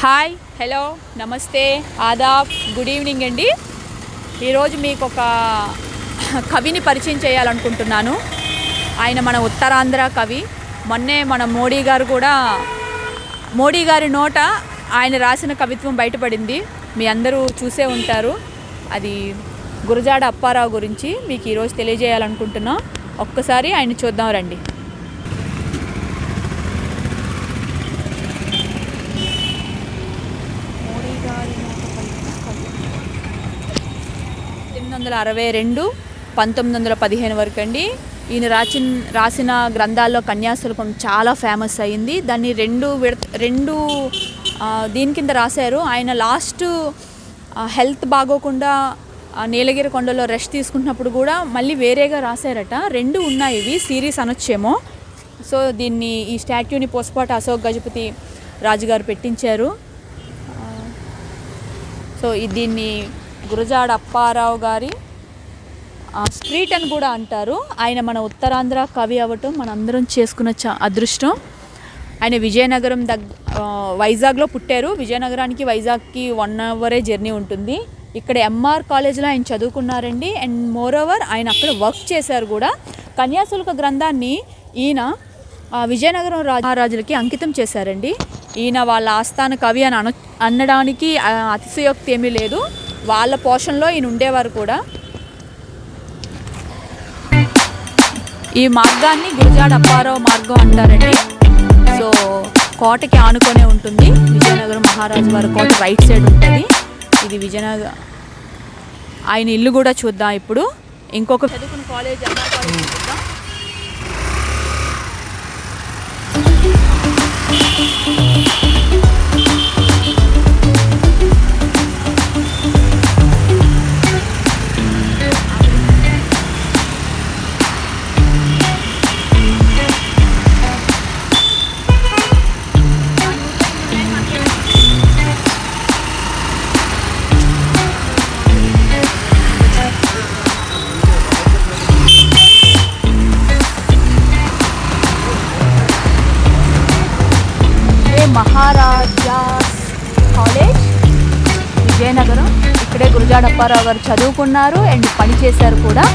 Hi, hello, నమస్తే, Aadab, good evening అండి. ఈరోజు మీకు ఒక కవిని పరిచయం చేయాలనుకుంటున్నాను. ఆయన మన ఉత్తరాంధ్ర కవి. మొన్నే మన మోడీ గారి నోట ఆయన రాసిన కవిత్వం బయటపడింది. మీ అందరూ చూసే ఉంటారు. అది గురజాడ అప్పారావు గురించి మీకు ఈరోజు తెలియజేయాలనుకుంటున్నాం. ఒక్కసారి ఆయన చూద్దాం రండి. 1862 1915 వరకు అండి. ఈయన రాసిన గ్రంథాల్లో కన్యాశుల్కం చాలా ఫేమస్ అయింది. దాన్ని రెండు దీని కింద రాశారు. ఆయన లాస్ట్ హెల్త్ బాగోకుండా నీలగిరి కొండలో రెస్ట్ తీసుకుంటున్నప్పుడు కూడా మళ్ళీ వేరేగా రాశారట. రెండు ఉన్నాయి, ఇవి సిరీస్ అనొచ్చేమో. సో ఈ స్టాట్యూని పోస్పాట అశోక్ గజపతి రాజుగారు పెట్టించారు. సో దీన్ని గురజాడ అప్పారావు గారి స్ట్రీట్ అని కూడా అంటారు. ఆయన మన ఉత్తరాంధ్ర కవి అవ్వటం మనందరం చేసుకున్న అదృష్టం. ఆయన విజయనగరం వైజాగ్లో పుట్టారు. విజయనగరానికి వైజాగ్కి 1 hour జర్నీ ఉంటుంది. ఇక్కడ ఎంఆర్ కాలేజ్లో ఆయన చదువుకున్నారండి. అండ్ మోరోవర్ ఆయన అక్కడ వర్క్ చేశారు కూడా. కన్యాశుల్క గ్రంథాన్ని ఈయన విజయనగరం రాజులకి అంకితం చేశారండి. ఈయన వాళ్ళ ఆస్థాన కవి అని అనడానికి అతిశయోక్తి ఏమీ లేదు. వాళ్ళ పోషణలో ఈయన ఉండేవారు కూడా. ఈ మార్గాన్ని గురజాడ అప్పారావు మార్గం అంటారండి. సో కోటకి ఆనుకొనే ఉంటుంది. విజయనగరం మహారాజు వారి కోట రైట్ సైడ్ ఉంటుంది. ఇది విజయనగరం. ఆయన ఇల్లు కూడా చూద్దాం. ఇప్పుడు ఇంకొక చదువుకున్న కాలేజ్ ఎంఆర్ కాలేజ్ చూద్దాం. మహారాజాస్ కాలేజ్ విజయనగరం. ఇక్కడే గురజాడ అప్పారావు గారు చదువుకున్నారు అండ్ పనిచేశారు కూడా.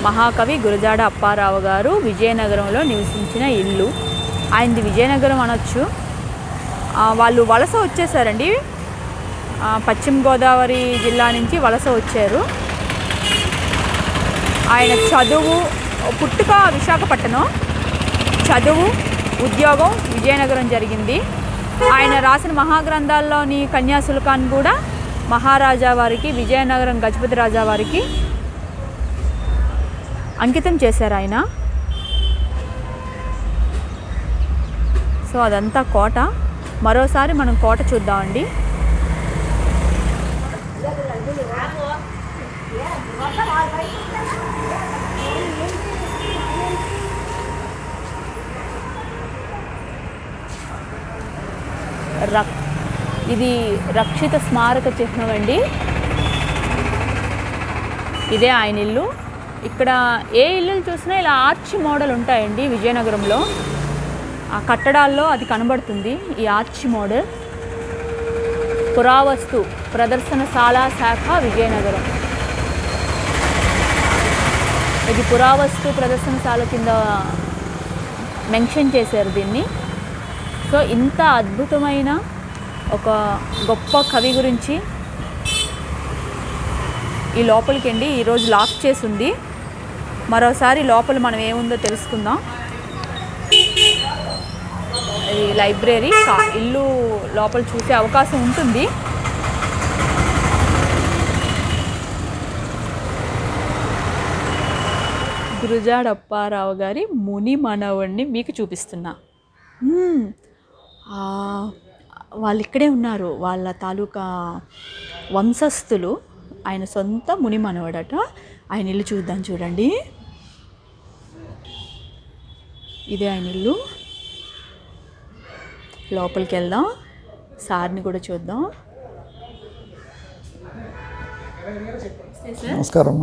మహాకవి గురజాడ అప్పారావు గారు విజయనగరంలో నివసించిన ఇల్లు. ఆయనది విజయనగరం అనొచ్చు. వాళ్ళు వలస వచ్చేసారండి. పశ్చిమ గోదావరి జిల్లా నుంచి వలస వచ్చారు. ఆయన చదువు పుట్టుక విశాఖపట్నం, చదువు ఉద్యోగం విజయనగరం జరిగింది. ఆయన రాసిన మహాగ్రంథాల్లోని కన్యాశుల్కాన్ని కూడా మహారాజా వారికి, విజయనగరం గజపతి రాజా వారికి అంకితం చేశారు ఆయన. సో అదంతా కోట. మరోసారి మనం కోట చూద్దామండి. ఇది రక్షిత స్మారక చిహ్నం అండి. ఇదే ఆయన ఇల్లు. ఇక్కడ ఏ ఇల్లు చూసినా ఇలా ఆర్చ్ మోడల్ ఉంటాయండి విజయనగరంలో. ఆ కట్టడాల్లో అది కనబడుతుంది, ఈ ఆర్చ్ మోడల్. పురావస్తు ప్రదర్శనశాల శాఖ విజయనగరం. ఇది పురావస్తు ప్రదర్శనశాల కింద మెన్షన్ చేశారు దీన్ని. సో ఇంత అద్భుతమైన ఒక గొప్ప కవి గురించి ఈ లోపలికి అండి ఈరోజు లాక్ చేసి ఉంది. మరోసారి లోపల మనం ఏముందో తెలుసుకుందాం. ఇది లైబ్రరీ, ఇల్లు లోపల చూసే అవకాశం ఉంటుంది. గురజాడ అప్పారావు గారి ముని మనవడిని మీకు చూపిస్తున్నా. వాళ్ళు ఇక్కడే ఉన్నారు, వాళ్ళ తాలూకా వంశస్థులు. ఆయన సొంత ముని మనవడట. ఆయన ఇల్లు చూద్దాం, చూడండి. ఇదే ఆయన ఇల్లు. లోపలికి వెళ్దాం, సార్ని కూడా చూద్దాం. నమస్కారం.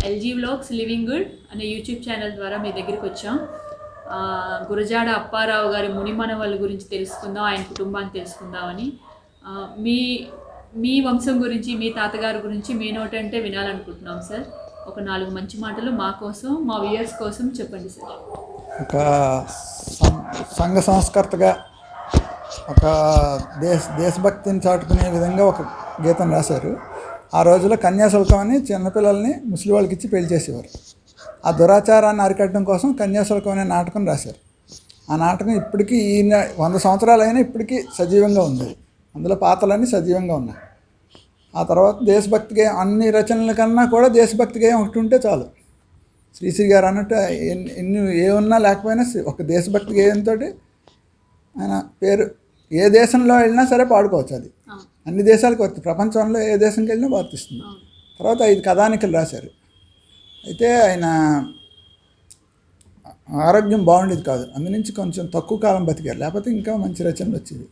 ఎల్జీ వ్లాగ్స్ లివింగ్ గుడ్ అనే యూట్యూబ్ ఛానల్ ద్వారా మీ దగ్గరికి వచ్చాం. గురజాడ అప్పారావు గారి ముని మనవళ్ళ గురించి తెలుసుకుందాం, ఆయన కుటుంబాన్ని తెలుసుకుందామని. మీ మీ వంశం గురించి, మీ తాతగారి గురించి మీ నోటంటే వినాలనుకుంటున్నాం సార్. ఒక 4 మంచి మాటలు మా కోసం, మా వ్యూయర్స్ కోసం చెప్పండి సార్. ఒక సంఘ సంస్కర్తగా, ఒక దేశభక్తిని చాటుకునే విధంగా ఒక గీతం రాశారు. ఆ రోజుల్లో కన్యాశుల్కం అని చిన్నపిల్లల్ని ముసలి వాళ్ళకి ఇచ్చి పెళ్లి చేసేవారు. ఆ దురాచారాన్ని అరికట్టడం కోసం కన్యాశుల్కం అనే నాటకం రాశారు. ఆ నాటకం ఇప్పటికీ 100 సంవత్సరాలైనా ఇప్పటికీ సజీవంగా ఉంది. అందులో పాత్రలన్నీ సజీవంగా ఉన్నాయి. ఆ తర్వాత దేశభక్తి గేయం, అన్ని రచనల కన్నా కూడా దేశభక్తి గేయం ఒకటి ఉంటే చాలు. శ్రీశ్రీ గారు అన్నట్టు ఎన్ని ఏమున్నా లేకపోయినా ఒక దేశభక్తి గేయంతో ఆయన పేరు ఏ దేశంలో వెళ్ళినా సరే పాడుకోవచ్చు. అది అన్ని దేశాలకు వర్తి, ప్రపంచంలో ఏ దేశంకి వెళ్ళినా వర్తిస్తుంది. తర్వాత 5 కథానికలు రాశారు. అయితే ఆయన ఆరోగ్యం బాగుండేది కాదు, అందునుంచి కొంచెం తక్కువ కాలం బతికారు, లేకపోతే ఇంకా మంచి రచనలు వచ్చేవి.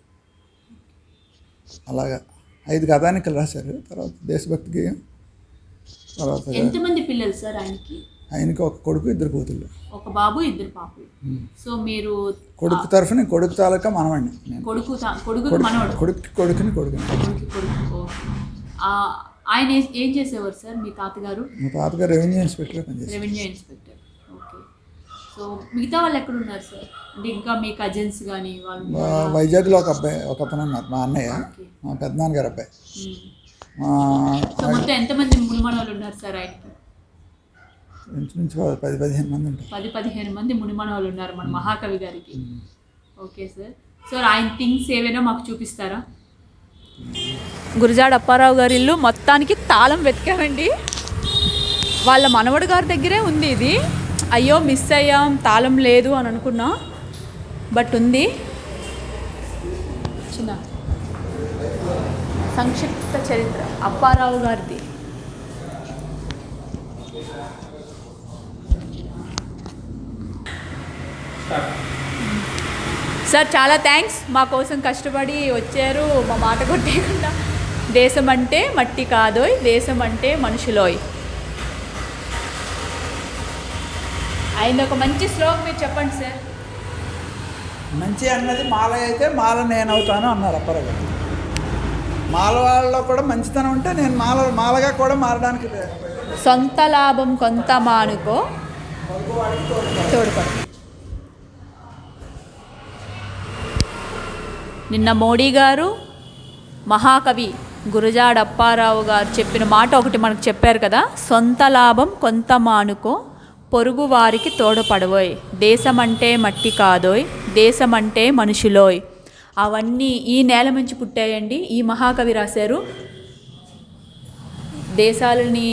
అలాగా 5 కథానికలు రాశారు. తర్వాత దేశభక్తి గేయం. తర్వాత ఎంతమంది పిల్లలు సార్ ఆయనకి? ఆయనకి ఒక కొడుకు, 2 కూతుళ్ళు, ఒక బాబు, 2 పాపలు. సో మీరు కొడుకు తరఫున, కొడుకు తాలూకా మనవాడిని నేను. కొడుకుని ఆయన ఏం చేసేవారు సార్ మీ తాతగారు? మా తాతగారు రెవెన్యూ ఇన్స్పెక్టర్ పనిచేస్తారు. Revenue inspector. ఓకే. సో మిగతా వాళ్ళు ఎక్కడ ఉన్నారు సార్? అంటే ఇంకా మీ కజిన్స్ కానీ వాళ్ళు? వైజాగ్లో ఒక అతను ఉన్నారు, మా అన్నయ్య, మా పెద్దనాన్నగారు అబ్బాయి. సో మొత్తం ఎంతమంది మునిమనవాళ్ళు ఉన్నారు సార్ ఆయనకి? ఇంచుమించు 10-15 మంది ఉంటారు. 10-15 మంది మునిమనవాళ్ళు ఉన్నారు మన మహాకవి గారికి. Okay sir. సార్ ఆయన థింగ్స్ ఏవైనా మాకు చూపిస్తారా? గురజాడ అప్పారావు గారి ఇల్లు మొత్తానికి తాళం వెతికామండి. వాళ్ళ మనవడు గారి దగ్గరే ఉంది ఇది. అయ్యో మిస్ అయ్యాం, తాళం లేదు అని అనుకున్నా, బట్ ఉంది. చిన్న సంక్షిప్త చరిత్ర అప్పారావు గారిది. సార్ చాలా థ్యాంక్స్, మా కోసం కష్టపడి వచ్చారు, మా మాట కొట్టేయకుండా. దేశం అంటే మట్టి కాదోయ్, దేశం అంటే మనుషులోయ్. ఆయన ఒక మంచి శ్లోకం మీరు చెప్పండి సార్. మంచి అన్నది మాల అయితే మాల నేనవుతాను అన్నారు అప్పారావు గారు. మాల వాళ్ళలో కూడా మంచితనం ఉంటే నేను మాలగా కూడా మారడానికి. సొంత లాభం కొంత మానుకో, తోడుపడు. నిన్న మోడీ గారు మహాకవి గురజాడ అప్పారావు గారు చెప్పిన మాట ఒకటి మనకు చెప్పారు కదా, సొంత లాభం కొంత మానుకో, పొరుగు వారికి తోడపడవోయ్, దేశమంటే మట్టి కాదోయ్, దేశమంటే మనుషులోయ్. అవన్నీ ఈ నేల నుంచి పుట్టాయండి. ఈ మహాకవి రాశారు. దేశాలని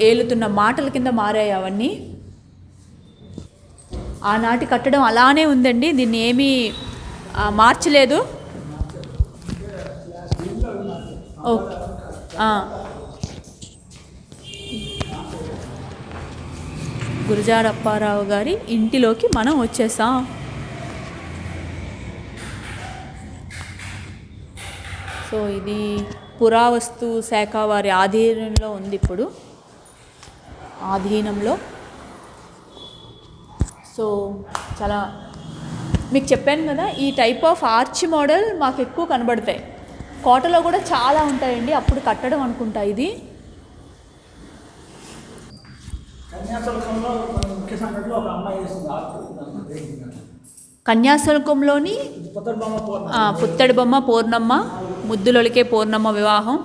ఏలుతున్న మాటల కింద మారాయి అవన్నీ. ఆనాటి కట్టడం అలానే ఉందండి, దీన్ని ఏమీ మార్చలేదు. ఓకే. గురజాడ అప్పారావు గారి ఇంటిలోకి మనం వచ్చేసాం. సో ఇది పురావస్తు శాఖ వారి ఆధీనంలో ఉంది ఇప్పుడు, ఆధీనంలో. సో చాలా మీకు చెప్పాను కదా, ఈ టైప్ ఆఫ్ ఆర్చ్ మోడల్ మాకు ఎక్కువ కనబడతాయి. కోటలో కూడా చాలా ఉంటాయండి, అప్పుడు కట్టడం అనుకుంటా ఇది. కన్యాశుల్కంలో కొన్ని ముఖ్య సంఘటనలో ఒక అమ్మాయి వేసింది కన్యాశుల్కంలోని పుత్తడి బొమ్మ పూర్ణమ్మ, ముద్దులొలికే పూర్ణమ్మ వివాహం,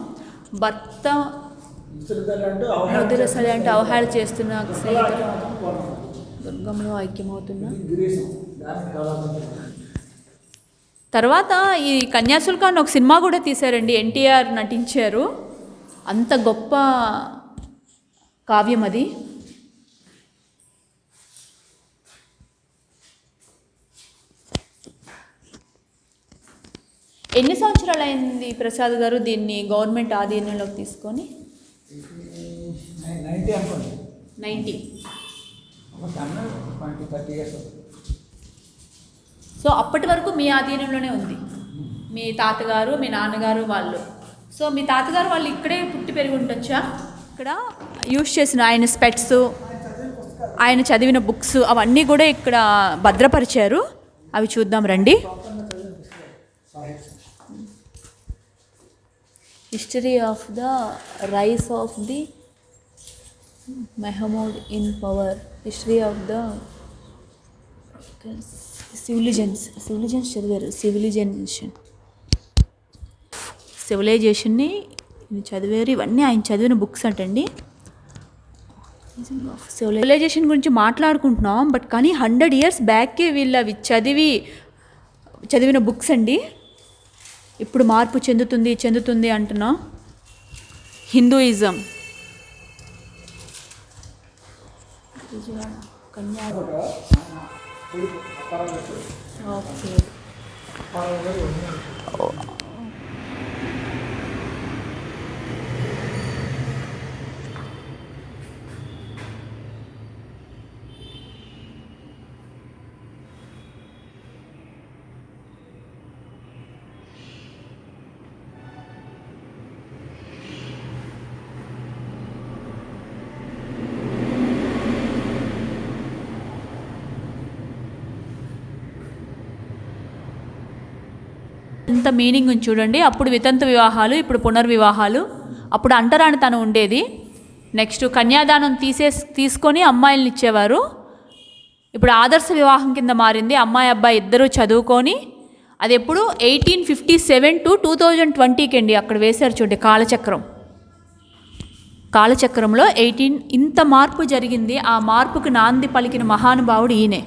భర్త ముద్దులసలి అంటే అవహేళన చేస్తున్న స్నేహితులు దుర్గంలో ఐక్యమవుతున్నా. తర్వాత ఈ కన్యాశుల్కాన్ని ఒక సినిమా కూడా తీశారండి, ఎన్టీఆర్ నటించారు. అంత గొప్ప కావ్యం అది. ఎన్ని సంవత్సరాలు అయింది ప్రసాద్ గారు దీన్ని గవర్నమెంట్ ఆధీనంలోకి తీసుకొని? 90. సో అప్పటి వరకు మీ ఆధీనంలోనే ఉంది. మీ తాతగారు, మీ నాన్నగారు వాళ్ళు. సో మీ తాతగారు వాళ్ళు ఇక్కడే పుట్టి పెరిగి ఉండొచ్చా? ఇక్కడ యూజ్ చేసిన ఆయన స్పెట్స్, ఆయన చదివిన బుక్స్ అవన్నీ కూడా ఇక్కడ భద్రపరిచారు. అవి చూద్దాం రండి. History of the rice of the Mehmood in power, history of the civilisations చదివారు. సివిలైజేషన్ని చదివారు. ఇవన్నీ ఆయన చదివిన బుక్స్ అంటండి. సివిలైజేషన్ గురించి మాట్లాడుకుంటున్నాం, బట్ కానీ 100 years బ్యాక్కే వీళ్ళు అవి చదివిన బుక్స్ అండి. ఇప్పుడు మార్పు చెందుతుంది అంటున్నాం. Hinduism, okay. ఇంత మీనింగ్ చూడండి. అప్పుడు వితంతు వివాహాలు, ఇప్పుడు పునర్వివాహాలు. అప్పుడు అంటరానితనం ఉండేది. నెక్స్ట్ కన్యాదానం తీసుకొని అమ్మాయిల్ని ఇచ్చేవారు. ఇప్పుడు ఆదర్శ వివాహం కింద మారింది. అమ్మాయి అబ్బాయి ఇద్దరూ చదువుకొని, అది ఎప్పుడు 1857 to 2020 అండి. అక్కడ వేశారు చూడండి కాలచక్రంలో 18 ఇంత మార్పు జరిగింది. ఆ మార్పుకు నాంది పలికిన మహానుభావుడు ఈయనే.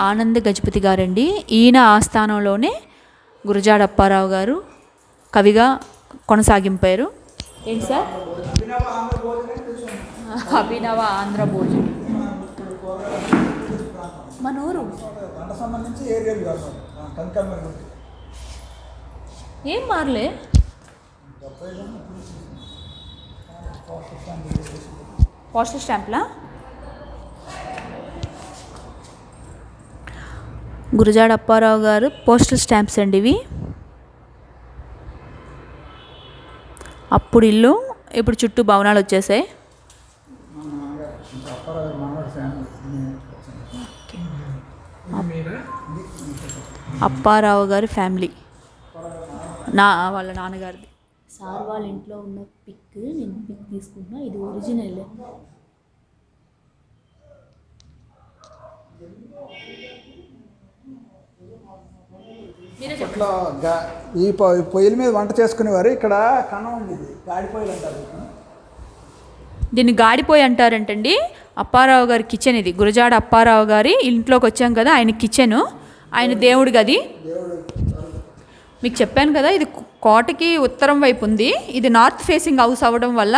ఆనంద గజపతి గారండి. ఈయన ఆస్థానంలోనే గురజాడ అప్పారావు గారు కవిగా కొనసాగింపారు. ఏంటి సార్? అభినవ ఆంధ్ర భోజనం మన ఊరు. ఏం మారలే. పోస్టల్ స్టాంప్లా? గురజాడ అప్పారావు గారు పోస్టల్ స్టాంప్స్ అండి ఇవి. అప్పుడు ఇల్లు, ఇప్పుడు చుట్టూ భవనాలు వచ్చేసాయి. అప్పారావు గారి ఫ్యామిలీ, వాళ్ళ నాన్నగారిది. సార్ వాళ్ళ ఇంట్లో ఉన్న పిక్ నేను తీసుకున్నా. ఇది ఒరిజినల్. ఇట్లా ఈ పొయ్యిల మీద వంట చేసుకునేవారు. ఇక్కడ కన్నం ఉండేది, గాడిపోయి అంటారు. దీన్ని గాడిపోయి అంటారంటండి. అప్పారావు గారి కిచెన్ ఇది. గురజాడ అప్పారావు గారి ఇంట్లోకి వచ్చాం కదా, ఆయన కిచెను, ఆయన దేవుడి గది. మీకు చెప్పాను కదా, ఇది కోటకి ఉత్తరం వైపు ఉంది. ఇది నార్త్ ఫేసింగ్ హౌస్ అవ్వడం వల్ల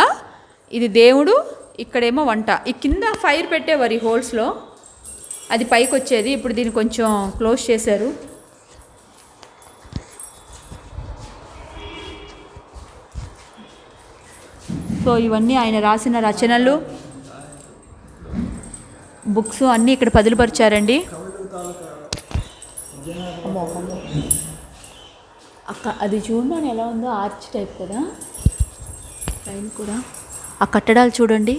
ఇది దేవుడు, ఇక్కడేమో వంట. ఈ కింద ఫైర్ పెట్టేవారు ఈ హోల్స్లో, అది పైకి వచ్చేది. ఇప్పుడు దీన్ని కొంచెం క్లోజ్ చేశారు. సో ఇవన్నీ ఆయన రాసిన రచనలు, బుక్స్ అన్నీ ఇక్కడ పదిలిపరిచారండి. అది చూడండి ఎలా ఉందో, ఆర్చ్ టైప్ కదా పైన కూడా. ఆ కట్టడాలు చూడండి,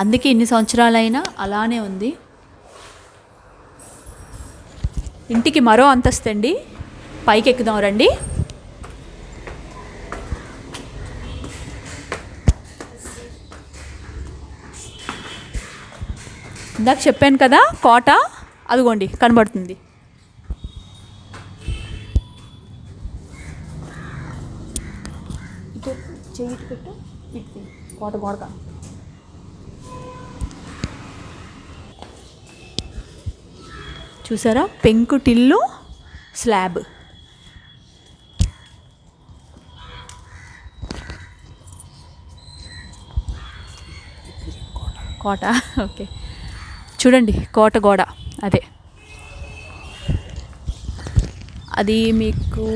అందుకే ఇన్ని సంవత్సరాలైనా అలానే ఉంది. ఇంటికి మరో అంతస్తు అండి, పైకి ఎక్కుదాం రండి. ఇందాక చెప్పాను కదా కోట, అదిగోండి కనబడుతుంది. చెయ్యి పెట్టు, కోట గోడక. చూసారా, పెంకుటిల్లు, స్లాబ్. కోట ఓకే, చూడండి కోట గోడ అదే. అది మీకు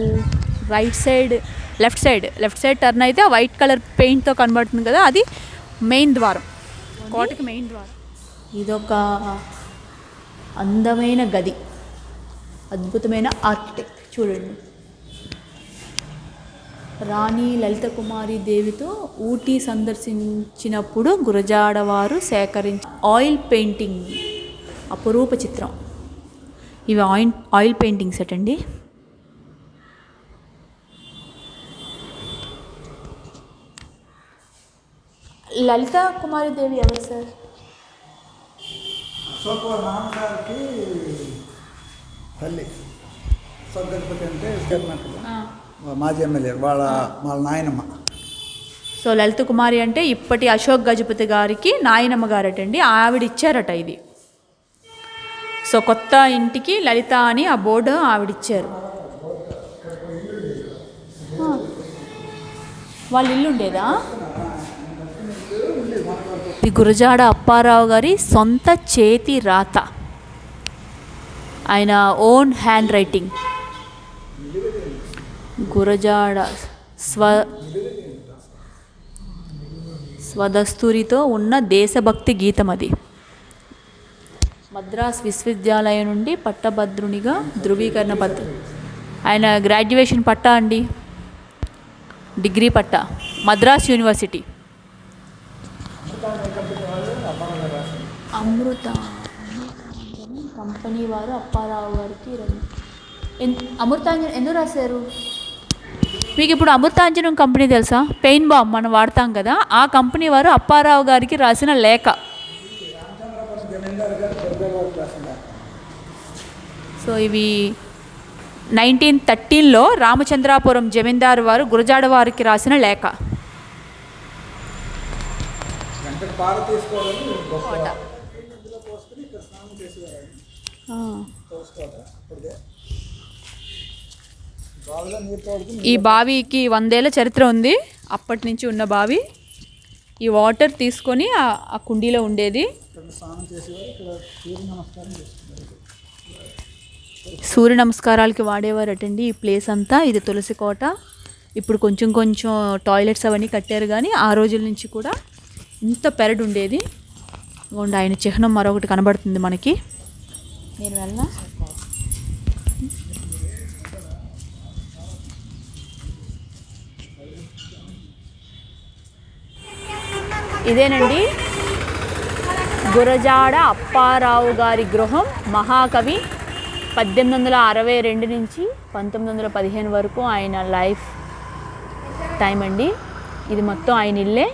right side, left side turn అయితే ఆ వైట్ కలర్ పెయింట్తో కనబడుతుంది కదా, అది మెయిన్ ద్వారం, కోటకి మెయిన్ ద్వారం. ఇదొక అందమైన గది, అద్భుతమైన ఆర్కిటెక్ట్. చూడండి, రాణి లలిత కుమారి దేవితో ఊటీ సందర్శించినప్పుడు గురజాడవారు సేకరించి ఆయిల్ పెయింటింగ్, అపురూప చిత్రం. ఇవి ఆయిల్ పెయింటింగ్ సెట్ అండి. లలిత కుమారి దేవి ఎవరు సార్? అశోక్ నాన్నగారికి తల్లి. అశోక్ గజపతి అంటే మాజీ ఎమ్మెల్యే, వాళ్ళ నాయనమ్మ. సో లలిత కుమారి అంటే ఇప్పటి అశోక్ గజపతి గారికి నాయనమ్మ గారటండి, ఆవిడ ఇచ్చారట ఇది. సో కొత్త ఇంటికి లలిత అని ఆ బోర్డు ఆవిడిచ్చారు. వాళ్ళ ఇల్లు ఉండేదా? ఇది గురజాడ అప్పారావు గారి సొంత చేతి రాత, ఆయన ఓన్ హ్యాండ్ రైటింగ్. గురజాడ స్వదస్తూరితో ఉన్న దేశభక్తి గీతం అది. మద్రాస్ విశ్వవిద్యాలయం నుండి పట్టభద్రునిగా ధృవీకరణ పత్రం. ఆయన గ్రాడ్యుయేషన్ పట్టా అండి, డిగ్రీ పట్టా, మద్రాస్ యూనివర్సిటీ. అమృత కంపెనీ వారు అప్పారావు గారికి అమృతాంజనం ఎందుకు రాశారు? మీకు ఇప్పుడు అమృతాంజనం కంపెనీ తెలుసా? పెయిన్ బామ్ మనం వాడతాం కదా, ఆ కంపెనీ వారు అప్పారావు గారికి రాసిన లేఖ. సో ఇవి 1913లో రామచంద్రాపురం జమీందారు వారు గురజాడ వారికి రాసిన లేఖ. ఈ బావికి 100 ఏళ్ళ చరిత్ర ఉంది, అప్పటి నుంచి ఉన్న బావి. ఈ వాటర్ తీసుకొని ఆ కుండీలో ఉండేది. సూర్య నమస్కారాలకి వాడేవారటండి ఈ ప్లేస్ అంతా. ఇది తులసి కోట. ఇప్పుడు కొంచెం టాయిలెట్స్ అవన్నీ కట్టారు, కానీ ఆ రోజుల నుంచి కూడా ఇంత పెరడు ఉండేది. ఆయన చిహ్నం మరొకటి కనబడుతుంది మనకి. నేను వెళ్ళనా? ఇదేనండి గురజాడ అప్పారావు గారి గృహం. మహాకవి 1862 నుంచి 1915 వరకు ఆయన లైఫ్ టైం అండి. ఇది మొత్తం ఆయన ఇల్లే.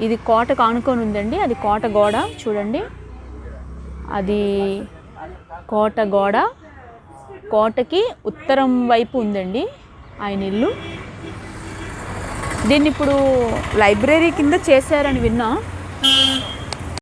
ఇది కోటకు ఆనుకొని ఉందండి, అది కోట గోడ చూడండి, అది కోట గోడ. కోటకి ఉత్తరం వైపు ఉందండి ఆయన ఇల్లు. దీన్ని ఇప్పుడు లైబ్రరీ కింద చేశారని విన్నా.